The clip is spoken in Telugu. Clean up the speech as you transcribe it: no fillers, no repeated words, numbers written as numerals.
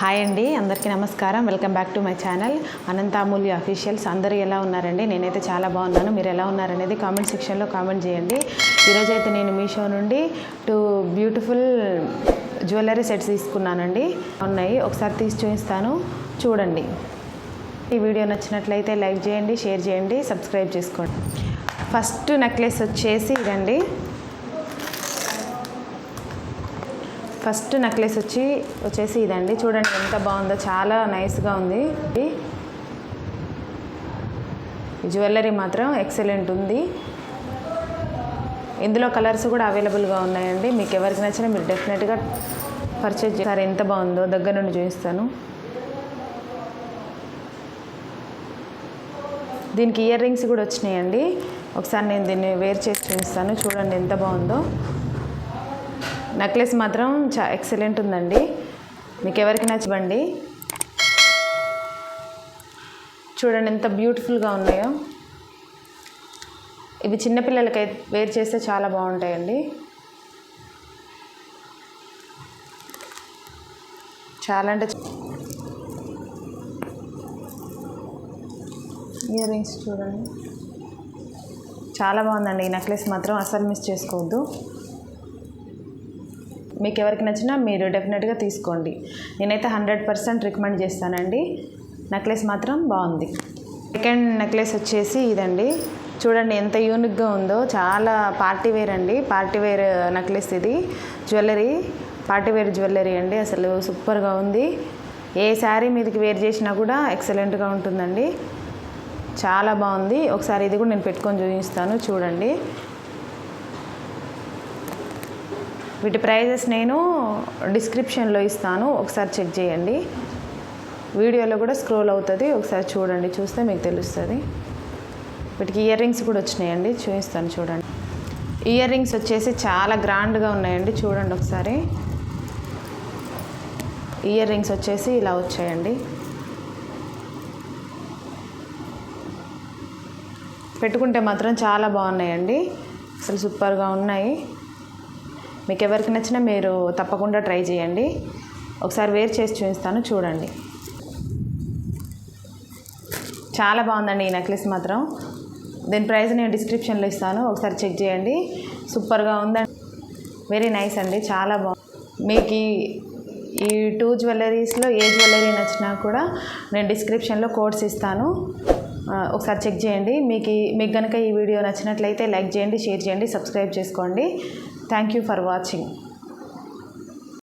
హాయ్ అండి, అందరికీ నమస్కారం. Welcome back to my channel Anantamulya officials. అందరూ ఎలా ఉన్నారండి? నేనైతే చాలా బాగున్నాను. మీరు ఎలా ఉన్నారనేది కామెంట్ సెక్షన్లో కామెంట్ చేయండి. ఈరోజైతే నేను మీషో నుండి 2 బ్యూటిఫుల్ జ్యువెలరీ సెట్స్ తీసుకున్నానండి. ఉన్నాయి, ఒకసారి తీసి చూపిస్తాను, చూడండి. ఈ వీడియో నచ్చినట్లయితే లైక్ చేయండి, షేర్ చేయండి, సబ్స్క్రైబ్ చేసుకోండి. ఫస్ట్ నెక్లెస్ వచ్చేసి ఇదండి. ఫస్ట్ నెక్లెస్ వచ్చేసి ఇదండి. చూడండి ఎంత బాగుందో, చాలా నైస్గా ఉంది. ఈ జ్యువెలరీ మాత్రం ఎక్సలెంట్ ఉంది. ఇందులో కలర్స్ కూడా అవైలబుల్గా ఉన్నాయండి. మీకు ఎవరికి నచ్చినా మీరు డెఫినెట్గా పర్చేజ్ చేస్తారు. ఎంత బాగుందో దగ్గర నుండి చూపిస్తాను. దీనికి ఇయర్ రింగ్స్ కూడా వచ్చినాయండి. ఒకసారి నేను దీన్ని వేర్ చేసి చూపిస్తాను. చూడండి ఎంత బాగుందో. నెక్లెస్ మాత్రం ఎక్సలెంట్ ఉందండి. మీకు ఎవరికి నచ్చబండి. చూడండి ఎంత బ్యూటిఫుల్గా ఉన్నాయో. ఇవి చిన్నపిల్లలకి వేర్ చేస్తే చాలా బాగుంటాయండి. చాలా అంటే ఇయర్ రింగ్స్ చూడండి, చాలా బాగుందండి. ఈ నెక్లెస్ మాత్రం అస్సలు మిస్ చేసుకోవద్దు. మీకు ఎవరికి నచ్చినా మీరు డెఫినెట్గా తీసుకోండి. నేనైతే 100% రికమెండ్ చేస్తానండి. నెక్లెస్ మాత్రం బాగుంది. సెకండ్ నెక్లెస్ వచ్చేసి ఇదండి. చూడండి ఎంత యూనిక్గా ఉందో. చాలా పార్టీ వేర్ అండి. పార్టీ వేర్ నెక్లెస్ ఇది. జ్యువెలరీ, పార్టీ వేర్ జ్యువెలరీ అండి. అసలు సూపర్గా ఉంది. ఏ శారీ మీదకి వేర్ చేసినా కూడా ఎక్సలెంట్గా ఉంటుందండి. చాలా బాగుంది. ఒకసారి ఇది కూడా నేను పెట్టుకొని చూపిస్తాను, చూడండి. వీటి ప్రైజెస్ నేను డిస్క్రిప్షన్లో ఇస్తాను, ఒకసారి చెక్ చేయండి. వీడియోలో కూడా స్క్రోల్ అవుతుంది, ఒకసారి చూడండి. చూస్తే మీకు తెలుస్తుంది. వీటికి ఇయర్ రింగ్స్ కూడా వచ్చినాయండి, చూపిస్తాను చూడండి. ఇయర్ రింగ్స్ వచ్చేసి చాలా గ్రాండ్గా ఉన్నాయండి. చూడండి ఒకసారి. ఇయర్ రింగ్స్ వచ్చేసి ఇలా వచ్చాయండి. పెట్టుకుంటే మాత్రం చాలా బాగున్నాయండి. అసలు సూపర్గా ఉన్నాయి. మీకు ఎవరికి నచ్చినా మీరు తప్పకుండా ట్రై చేయండి. ఒకసారి వేర్ చేసి చూపిస్తాను, చూడండి. చాలా బాగుందండి ఈ నెక్లెస్ మాత్రం. దీని ప్రైస్ నేను డిస్క్రిప్షన్లో ఇస్తాను, ఒకసారి చెక్ చేయండి. సూపర్గా ఉందండి. వెరీ నైస్ అండి, చాలా బాగుంది. మీకు ఈ 2 జ్యువెలరీస్లో ఏ జ్యువెలరీ నచ్చినా కూడా నేను డిస్క్రిప్షన్లో కోడ్స్ ఇస్తాను, ఒకసారి చెక్ చేయండి. మీకు కనుక ఈ వీడియో నచ్చినట్లయితే లైక్ చేయండి, షేర్ చేయండి, సబ్స్క్రైబ్ చేసుకోండి. Thank you for watching.